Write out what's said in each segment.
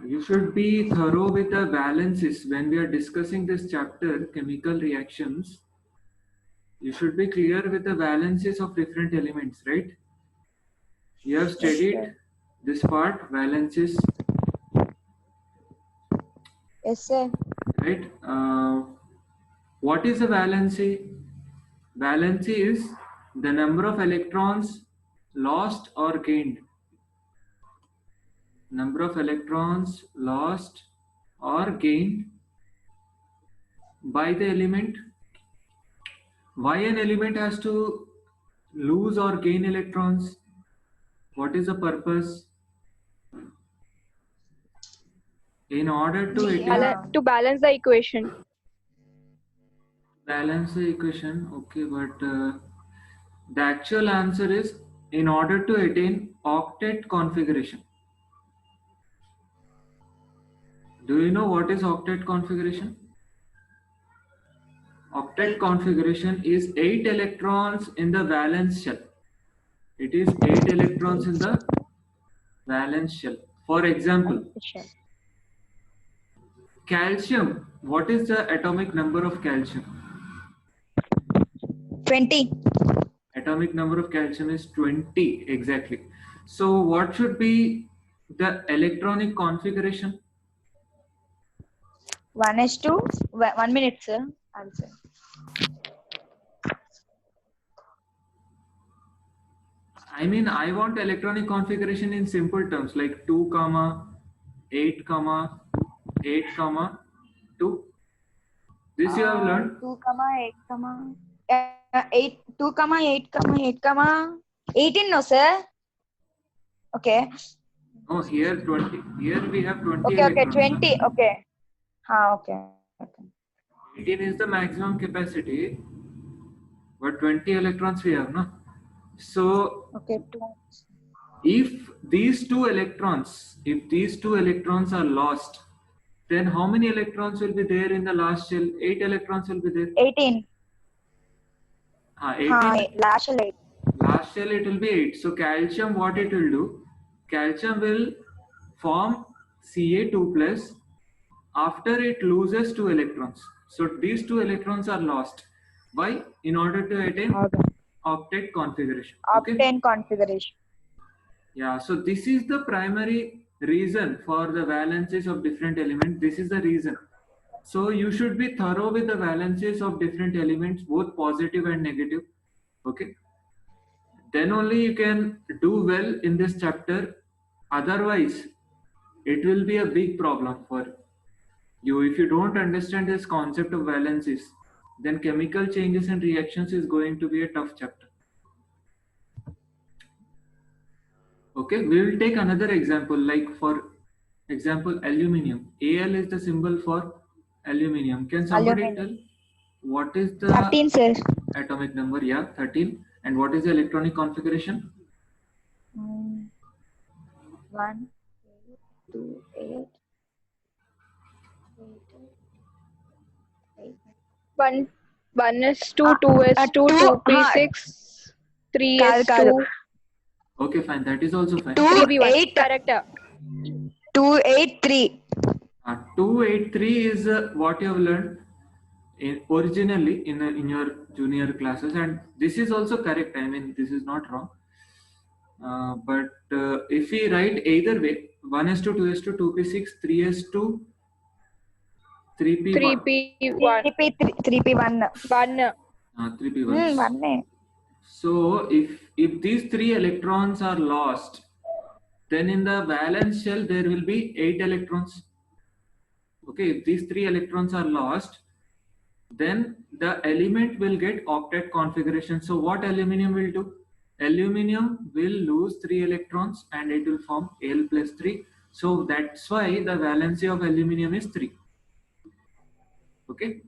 You should be thorough with the balances when we are discussing this chapter, chemical reactions. You should be clear with the balances of different elements, right? You have studied this part, valences, Yes, sir. right? What is a valency? Valency is the number of electrons lost or gained. Number of electrons lost or gained by the element. Why an element has to lose or gain electrons? What is the purpose? In order to attain To balance the equation. balance the equation, okay, but the actual answer is in order to attain octet configuration. Do you know what is octet configuration? Octet configuration is 8 electrons in the valence shell. It is 8 electrons in the valence shell. For example, calcium. What is the atomic number of calcium? 20. Atomic number of calcium is 20 exactly. So what should be the electronic configuration? 1s2. 1 minute, sir. Answer. I mean, I want electronic configuration in simple terms like 2 comma 8 comma 8 comma 2. This you have learned. 2, 8, 8, 2, 8, 8, 18, no, sir. Okay. Oh, here 20. Here we have 20 Okay, electrons. 20. Okay. Okay. 18 is the maximum capacity, but 20 electrons we have, no? So, okay, 2. if these two electrons are lost, then how many electrons will be there in the last shell? 8 electrons will be there. 18. 18. Last shell 8. Last shell it will be 8. So calcium, what it will do? Calcium will form Ca2 plus after it loses 2 electrons. So these 2 electrons are lost. Why? In order to attain octet configuration. Octane configuration. Yeah, so this is the primary reason for the valences of different elements. This is the reason. So you should be thorough with the valences of different elements, both positive and negative. Okay. Then only you can do well in this chapter. Otherwise, it will be a big problem for you. If you don't understand this concept of valences, then chemical changes and reactions is going to be a tough chapter. Okay, we will take another example, like for example, aluminium. Al is the symbol for aluminium. Can somebody tell what is the 13, sir. atomic number? Yeah, 13. And what is the electronic configuration? 1, 2, 8. 1 is 2, 2 is 2, 2p6, 3 is 2. Okay, fine. That is also fine. 283. Correct. 283. 283 is what you have learned originally in your junior classes, and this is also correct. I mean, this is not wrong. But if we write either way, 1s2, 2s2, 2p6, 3s2, 3p1. 3p1. 3p1. 1. 3p1. 1. So if these 3 electrons are lost, then in the valence shell there will be 8 electrons. Okay, if these 3 electrons are lost, then the element will get octet configuration. So what aluminium will do? Aluminium will lose 3 electrons and it will form Al plus 3. So that's why the valency of aluminium is 3. Okay.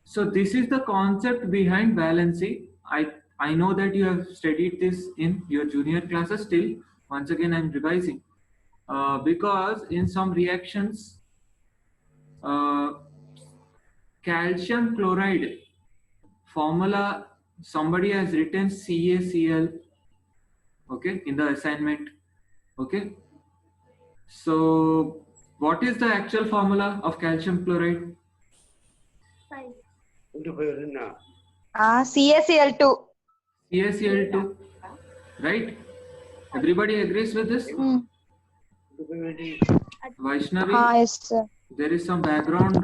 So this is the concept behind valency. I know that you have studied this in your junior classes. Still, once again, I'm revising because in some reactions, calcium chloride formula, somebody has written CaCl. Okay, in the assignment. Okay. So What is the actual formula of calcium chloride? CaCl2. CaCl2, right? Everybody agrees with this? Vaishnavi, Yes, sir. there is some background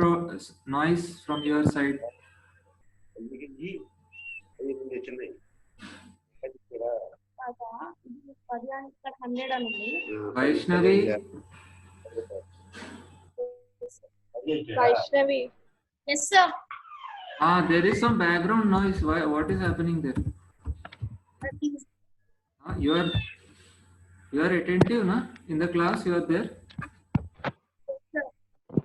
noise from your side. Vaishnavi, Vaishnavi. Yes, sir. there is some background noise. Why? What is happening there? You are attentive, na? In the class, you are there.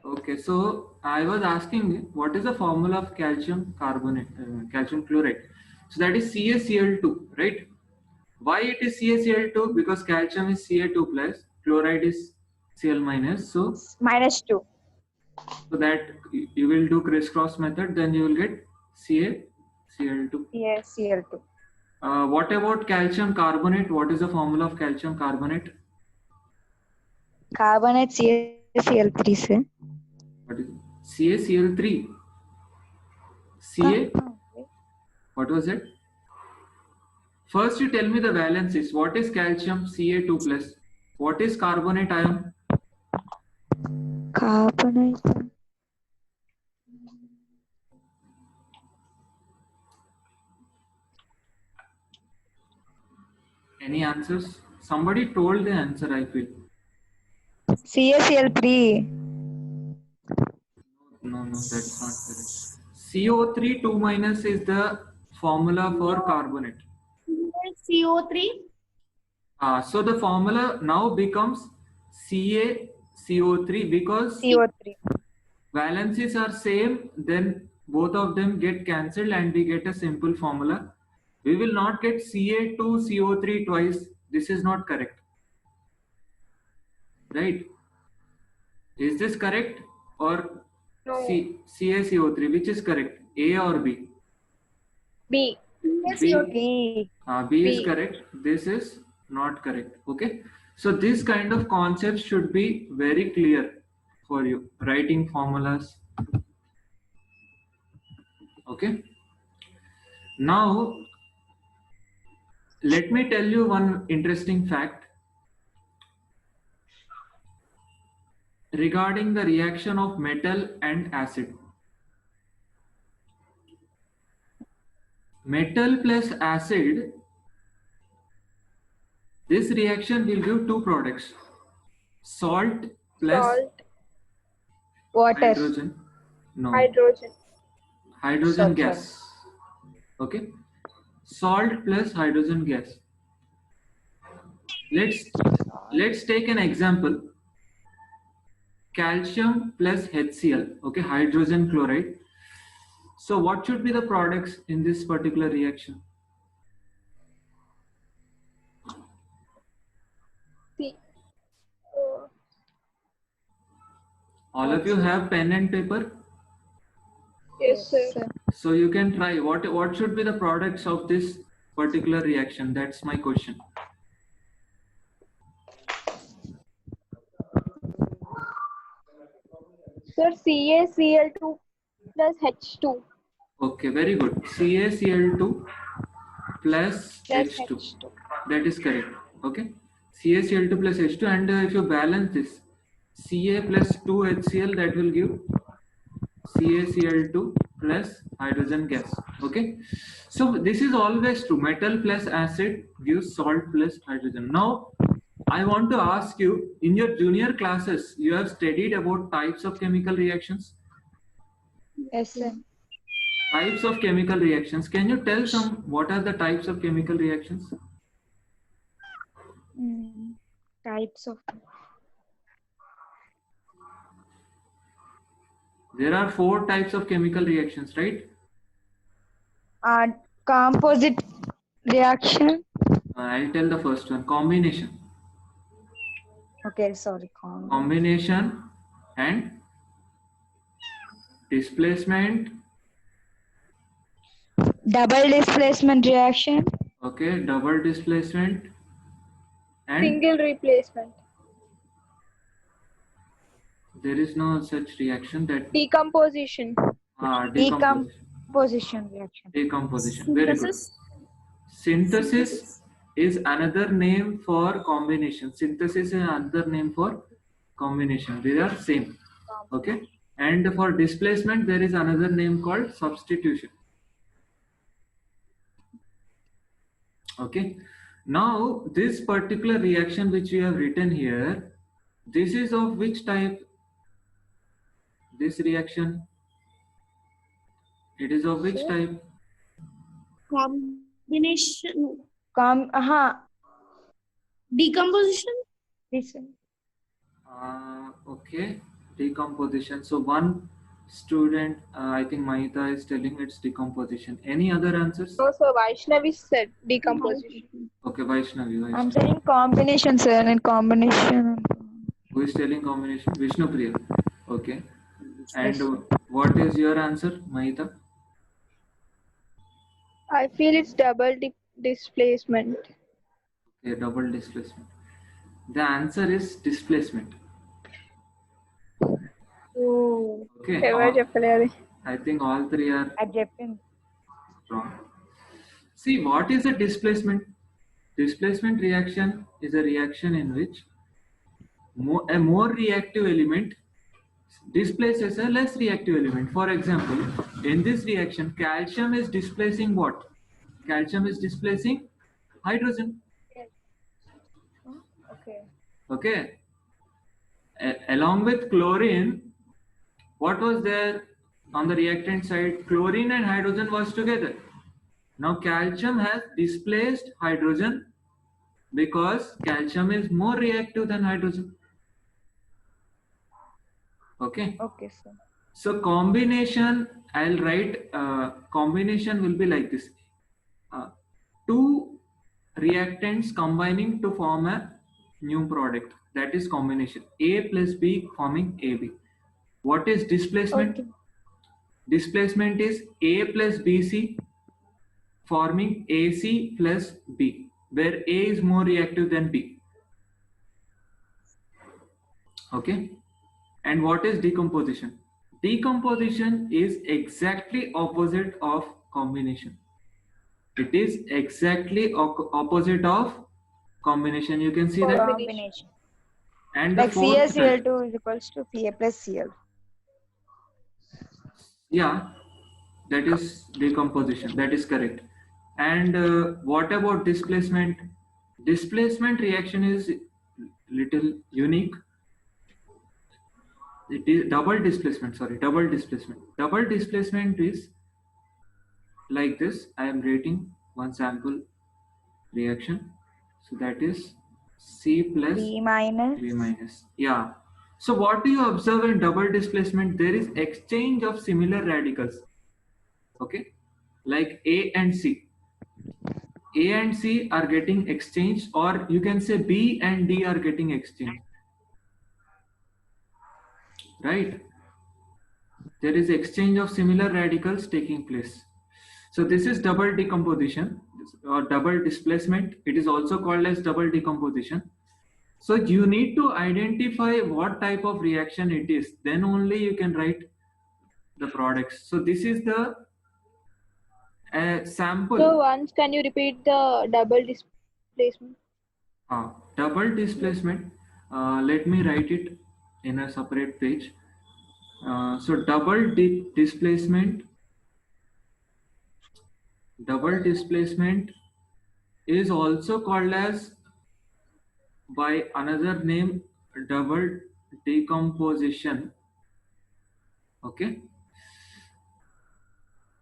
Okay, so I was asking, what is the formula of calcium carbonate, calcium chloride? So that is CaCl2, right? Why it is CaCl2? Because calcium is Ca2 plus, chloride is Cl minus. So -2. that you will do crisscross method, then you will get CaCl2. CaCl2. What about calcium carbonate? What is the formula of calcium carbonate? Carbonate CaCl3, sir. What is it? CaCl3. Ca, what was it? First, you tell me the valences. What is calcium? Ca2 plus. What is carbonate ion? Carbonate. Any answers? Somebody told the answer, I feel. CaCl3. No, that's not correct. CO3 2 minus is the formula for carbonate. CO3. So the formula now becomes CaCO3 because CO3. valences are same, then both of them get cancelled and we get a simple formula. We will not get Ca2CO3 twice. This is not correct. Right? Is this correct? Or No. CaCO3, which is correct? A or B? B. B. B. B is B. correct. This is not correct. Okay. So this kind of concepts should be very clear for you. Writing formulas. Okay. Now, let me tell you one interesting fact regarding the reaction of metal and acid. Metal plus acid, this reaction will give two products. Salt plus Salt. Water. hydrogen. No. Hydrogen. Hydrogen Sulfur. gas. Okay. Salt plus hydrogen gas. Let's take an example. Calcium plus HCl. Okay, hydrogen chloride. So what should be the products in this particular reaction? C. All of you have pen and paper? Yes, sir. So you can try. What should be the products of this particular reaction? That's my question. Sir, CaCl2 plus H2. Okay, very good. CaCl2 plus Plus H2. H2. That is correct. Okay. CaCl2 plus H2, and if you balance this, Ca plus 2HCl, that will give CaCl2 plus hydrogen gas. Okay. So this is always true. Metal plus acid gives salt plus hydrogen. Now, I want to ask you, in your junior classes, you have studied about types of chemical reactions. Yes, sir. Types of chemical reactions. Can you tell what are the types of chemical reactions? Types of. There are 4 types of chemical reactions, right? Composite reaction. I'll tell the first one. Combination. Okay, sorry. Combination and displacement. Double displacement reaction. Okay, double displacement and Single replacement. there is no such reaction that Decomposition. decomposition. Decomposition reaction. Decomposition. Very good. Synthesis is another name for combination. Synthesis is another name for combination. They are same. Okay. And for displacement, there is another name called substitution. Okay. Now, this particular reaction which we have written here, this is of which type? This reaction, it is of which type? Combination. Decomposition. This one. Okay, decomposition. So one student, I think Mahita is telling it's decomposition. Any other answers? No, sir. Vaishnavi said decomposition. Okay, Vaishnavi. I'm saying combination, sir, and combination. Who is telling combination? Vishnu Priya. Okay. And what is your answer, Mahita? I feel it's double displacement. Okay, double displacement. The answer is displacement. Oh. Okay. I think all three are Adjective. wrong. See, what is a displacement? Displacement reaction is a reaction in which a more reactive element displaces a less reactive element. For example, in this reaction, calcium is displacing what? Calcium is displacing hydrogen. Okay. Okay. Along with chlorine, what was there on the reactant side? Chlorine and hydrogen was together. Now calcium has displaced hydrogen because calcium is more reactive than hydrogen. Okay. Okay, sir. So combination, I'll write combination will be like this. Two reactants combining to form a new product. That is combination. A plus B forming AB. What is displacement? Okay. Displacement is A plus BC forming AC plus B, where A is more reactive than B. Okay. And what is decomposition? Decomposition is exactly opposite of combination. It is exactly opposite of combination. You can see that. Combination. And the Like fourth type. CaCl2 is equals to Ca plus Cl. Yeah, that is decomposition. That is correct. And what about displacement? Displacement reaction is little unique. It is double displacement. Double displacement. Double displacement is like this. I am rating one sample reaction. So that is C plus B minus. B minus. Yeah. So what do you observe in double displacement? There is exchange of similar radicals. Okay. Like A and C. A and C are getting exchanged, or you can say B and D are getting exchanged. Right? There is exchange of similar radicals taking place. So this is double decomposition or double displacement. It is also called as double decomposition. So you need to identify what type of reaction it is. Then only you can write the products. So this is the sample. So once can you repeat the double displacement? Double displacement. Let me write it in a separate page. So double displacement is also called as by another name double decomposition. Okay.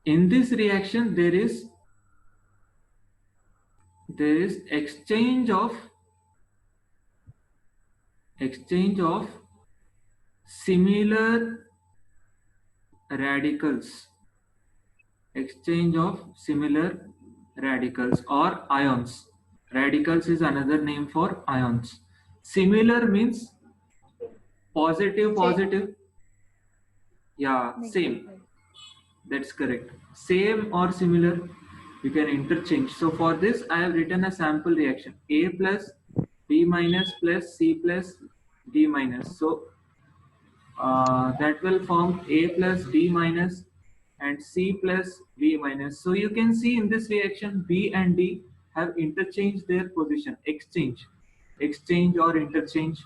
In this reaction there is exchange of similar radicals. Exchange of similar radicals or ions. Radicals is another name for ions. Similar means positive. Yeah, same. That's correct. Same or similar, you can interchange. So for this, I have written a sample reaction. A plus B minus plus C plus D minus. So that will form A plus B minus and C plus B minus. So you can see in this reaction B and D have interchanged their position, exchange or interchange.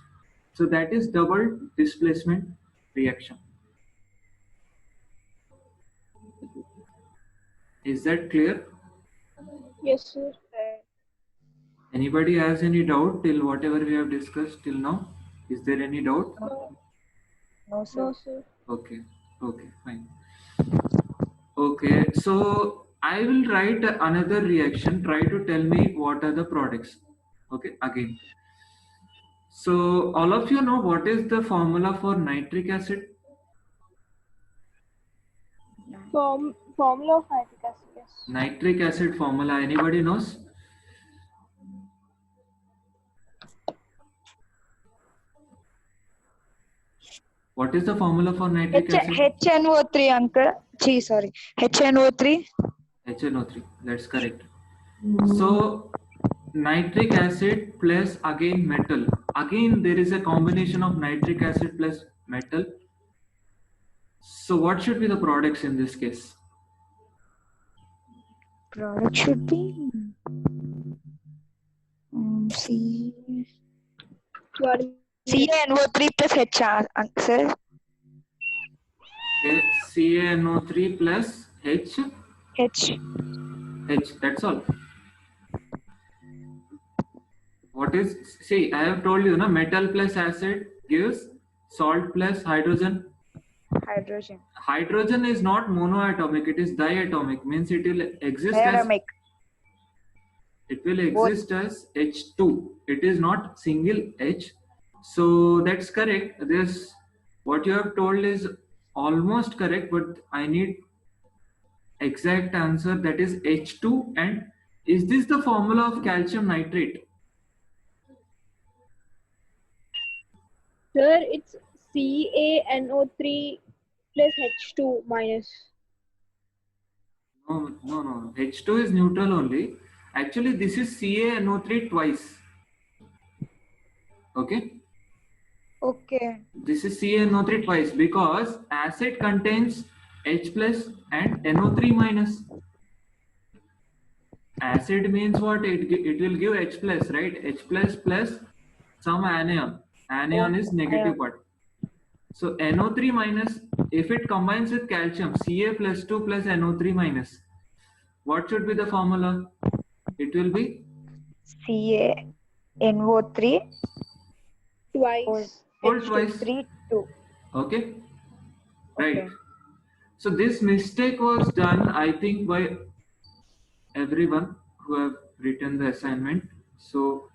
So that is double displacement reaction. Is that clear? Yes, sir. Anybody has any doubt till whatever we have discussed till now? Is there any doubt? No, sir. No, sir. Okay, fine. Okay, so I will write another reaction. Try to tell me what are the products. Okay, again. So all of you know what is the formula for nitric acid? Formula of nitric acid. Yes. Nitric acid formula. Anybody knows? What is the formula for nitric acid? HNO3, uncle. Gee, sorry. HNO3. HNO3. That's correct. So nitric acid plus again metal. Again there is a combination of nitric acid plus metal. So what should be the products in this case? Product should be C. CaNO3 plus HR, sir. Okay, CaNO3 plus H. That's all. What is, see, I have told you, metal plus acid gives salt plus hydrogen. Hydrogen is not monoatomic, it is diatomic, means it will exist Diatomic. as H2. It is not single H. So that's correct. This, what you have told is almost correct, but I need exact answer, that is H2. And is this the formula of calcium nitrate? Sir, it's CaNO3 plus H2 minus. No. H2 is neutral only. Actually, this is CaNO3 twice. Okay? Okay. This is CaNO3 twice because acid contains H plus and NO3 minus. Acid means what? It will give H plus, right? H plus plus some anion. Anion is negative part. So NO3 minus, if it combines with calcium, Ca plus 2 plus NO3 minus, what should be the formula? It will be CaNO3 Twice. whole twice. 3, 2. Okay, right. Okay. So this mistake was done, I think, by everyone who have written the assignment. So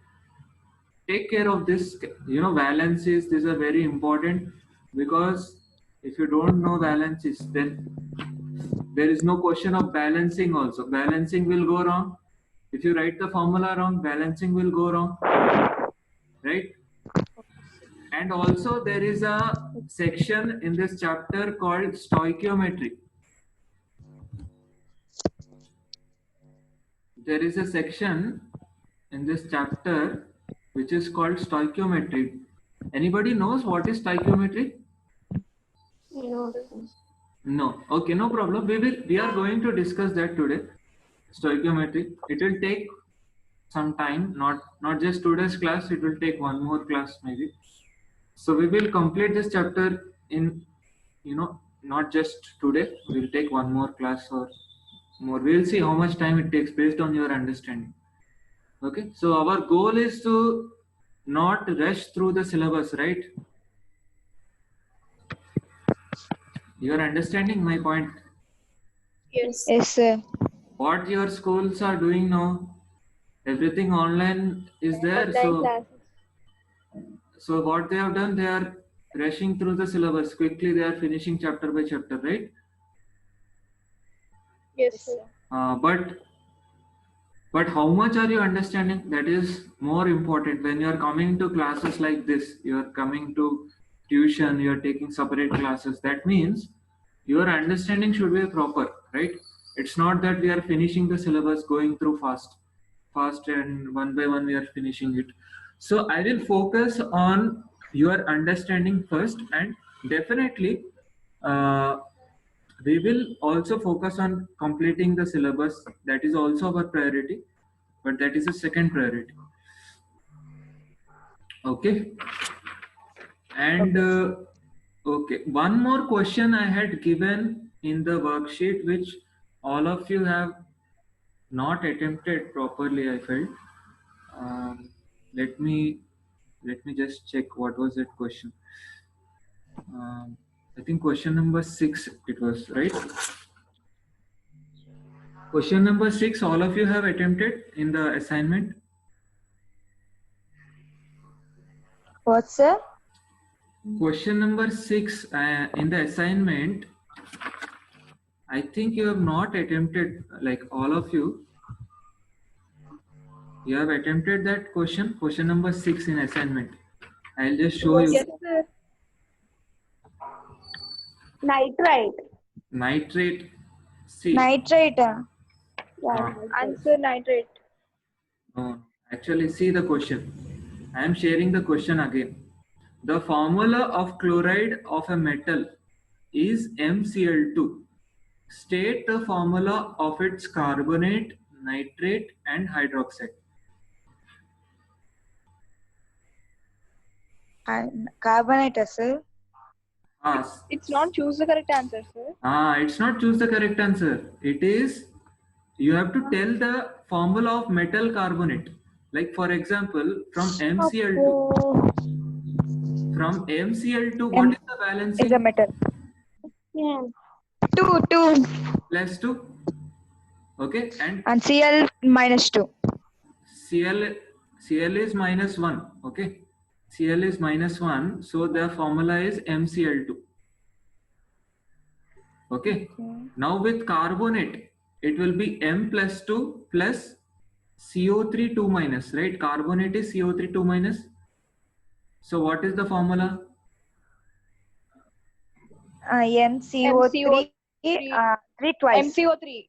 take care of this. Valences, these are very important, because if you don't know valences, then there is no question of balancing also. Balancing will go wrong. If you write the formula wrong, balancing will go wrong, right? And also there is a section in this chapter called stoichiometry. There is a section in this chapter which is called stoichiometry. Anybody knows what is stoichiometry? No. Okay, no problem. We are going to discuss that today. Stoichiometry. It will take some time, not just today's class, it will take one more class maybe. So we will complete this chapter in, not just today. We'll take one more class or more. We'll see how much time it takes based on your understanding. Okay, so our goal is to not rush through the syllabus, right? You are understanding my point? Yes. Yes, sir. What your schools are doing now, everything online is there. Online classes. So what they have done, they are rushing through the syllabus quickly. They are finishing chapter by chapter, right? Yes, sir. But how much are you understanding? That is more important. When you are coming to classes like this, you are coming to tuition, you are taking separate classes. That means your understanding should be proper, right? It's not that we are finishing the syllabus, going through fast, and one by one we are finishing it. So I will focus on your understanding first, and definitely, uh, we will also focus on completing the syllabus. That is also our priority, but that is a second priority. Okay. And okay, one more question I had given in the worksheet, which all of you have not attempted properly, I felt. Um, let me just check what was that question. I think question number 6 it was, right? Question number 6, all of you have attempted in the assignment. What, sir? Question number 6 in the assignment, I think you have not attempted, like all of you. You have attempted that question number 6 in assignment. I'll just show you. Yes, sir. Nitrite. Nitrate. See, Nitrate. uh, Answer nitrate. no, actually see the question. I am sharing the question again. The formula of chloride of a metal is MCl2. State the formula of its carbonate, nitrate, and hydroxide. Carbonate, sir. It's not choose the correct answer, sir. It's not choose the correct answer. It is, you have to tell the formula of metal carbonate. Like for example, from MCl2. From MCl2, what is the valency? Is a metal. Yeah. 2. Plus 2. Okay, and And Cl minus 2. Cl is minus 1. Okay, Cl is minus 1. So the formula is MCl2. Okay. Now with carbonate, it will be M plus 2 plus CO3 2 minus, right? Carbonate is CO3 2 minus. So what is the formula? MCO3. 3 twice. MCO3.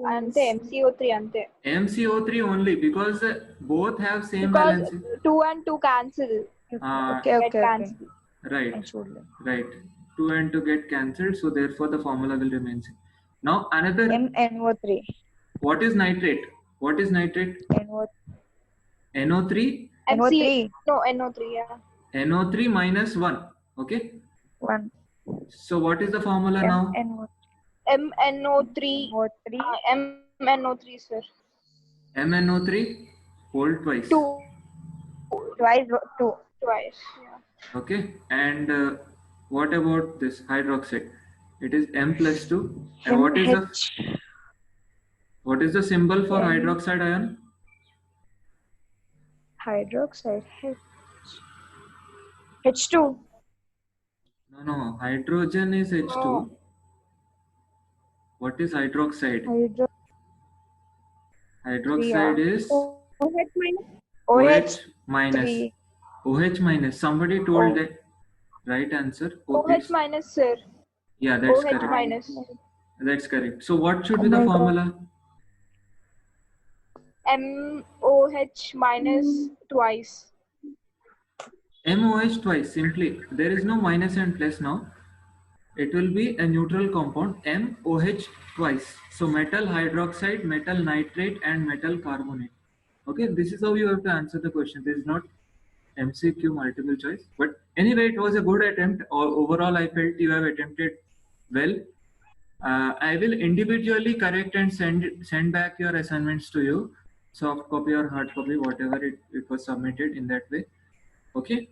Ante MCO3 ante. MCO3 only, because both have same Because valency. 2 and 2 cancel. Okay. Cancel. Right. 2 and 2 get cancelled, so therefore the formula will remain same. Now another. MnO3. What is nitrate? What is nitrate? NO3. NO3. No, NO3, yeah. NO3 minus 1. Okay. 1. So what is the formula now? MnO3. MnO3, sir. MnO3 whole twice. 2. Twice 2. Twice, yeah. Okay. And what about this hydroxide? It is M plus 2. And what is the symbol for hydroxide ion? Hydroxide. H2. No. Hydrogen is H2. Oh. What is hydroxide? Hydroxide Hydroxide is OH minus. OH minus. Somebody told that right answer. OH minus, sir. Yeah, that's OH correct. minus. That's correct. So what should be the formula? MOH minus twice. MOH twice, simply. There is no minus and plus now. It will be a neutral compound, MOH twice. So metal hydroxide, metal nitrate, and metal carbonate. Okay, this is how you have to answer the question. This is not MCQ multiple choice. But anyway, it was a good attempt. Overall, I felt you have attempted well. I will individually correct and send back your assignments to you. Soft copy or hard copy, whatever it was submitted in that way. Okay.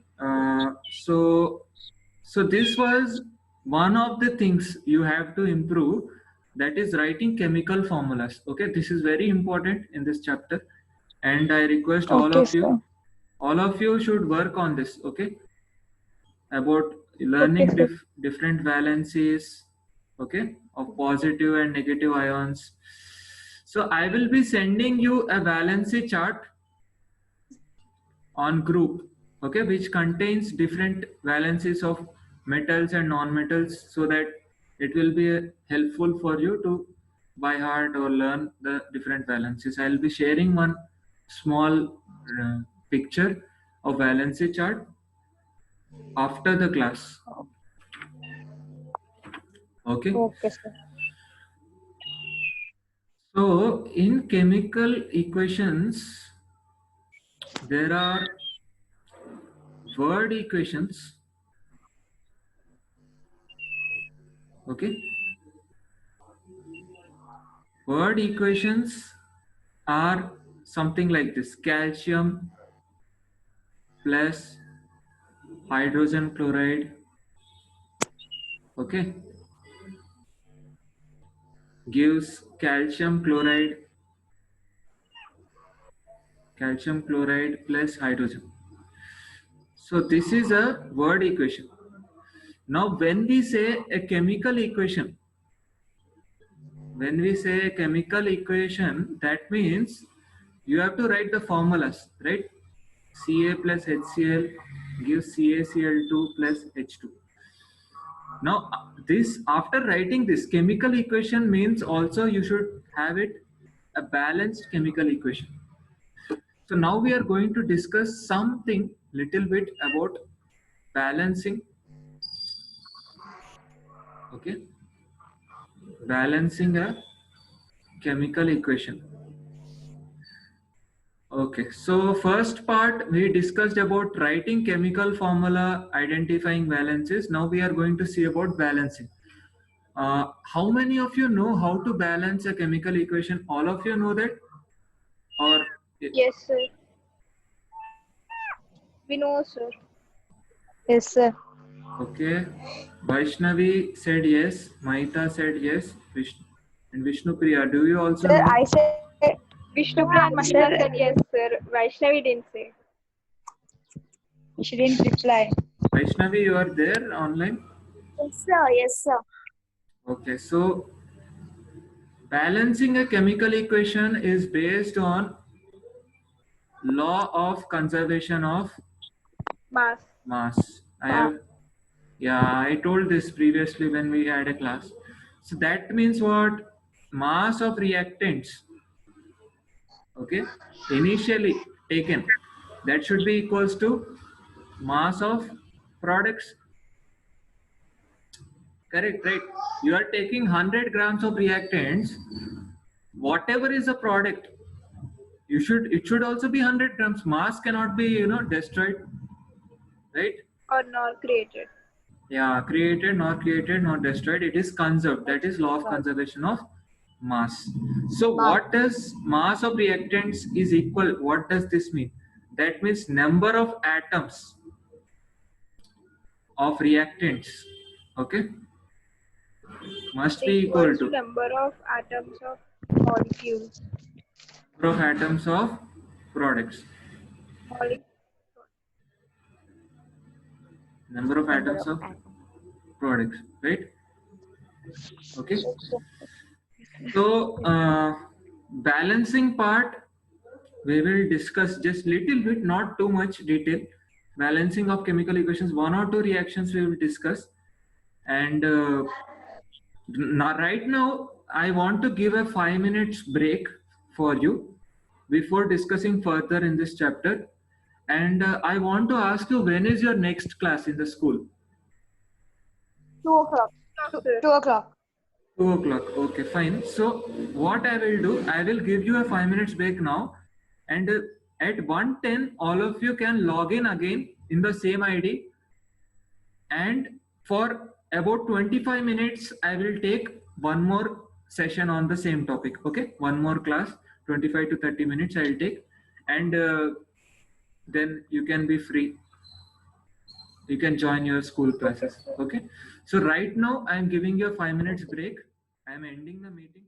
So this was one of the things you have to improve, that is writing chemical formulas. Okay, this is very important in this chapter, and I request all of you should work on this. Okay, about learning different valencies, okay, of positive and negative ions. So I will be sending you a valency chart on group, okay, which contains different valencies of metals and non-metals, so that it will be helpful for you to by heart or learn the different valencies. I'll be sharing one small picture of valency chart after the class. Okay. Okay, sir. So in chemical equations, there are word equations. Okay. Word equations are something like this: calcium plus hydrogen chloride, okay, gives calcium chloride plus hydrogen. So this is a word equation. Now when we say a chemical equation, that means you have to write the formulas, right? Ca plus HCl gives CaCl2 plus H2. Now this, after writing this chemical equation, means also you should have it a balanced chemical equation. So now we are going to discuss something little bit about balancing. Okay, balancing a chemical equation. Okay, so first part we discussed about writing chemical formula, identifying valences. Now we are going to see about balancing. How many of you know how to balance a chemical equation? All of you know that? Or Yes, sir. We know, sir. Yes, sir. okay, Vaishnavi said yes, Mahita said yes, and Vishnu Priya, do you also Sir, know? I said, Vishnupriya and Mahita Sir, said yes, sir. Vaishnavi didn't say. she didn't reply. Vaishnavi, you are there online? Yes, sir. Yes, sir. Okay, so balancing a chemical equation is based on law of conservation of Mass. mass. I told this previously when we had a class. So that means what? Mass of reactants, okay, initially taken, that should be equals to mass of products. Correct, right? You are taking 100 grams of reactants, whatever is a product, it should also be 100 grams. Mass cannot be, destroyed, right? Or not created. Yeah, created nor destroyed, it is conserved. That is law of conservation of mass. So what does mass of reactants is equal? What does this mean? That means number of atoms of reactants, okay, must be equal Equals to to number of atoms of molecules. number of atoms of products. Number of atoms of products, right? Okay. So balancing part we will discuss just little bit, not too much detail. Balancing of chemical equations, one or two reactions we will discuss. And right now I want to give a 5 minutes break for you before discussing further in this chapter. And I want to ask you, when is your next class in the school? 2 o'clock. 2 o'clock. 2 o'clock. Okay, fine. So what I will do, I will give you a 5 minutes break now, and at 1:10 all of you can log in again in the same ID, and for about 25 minutes I will take one more session on the same topic. Okay, one more class, 25 to 30 minutes I will take, and then you can be free. You can join your school classes. Okay, so right now I am giving you a 5 minutes break. I am ending the meeting.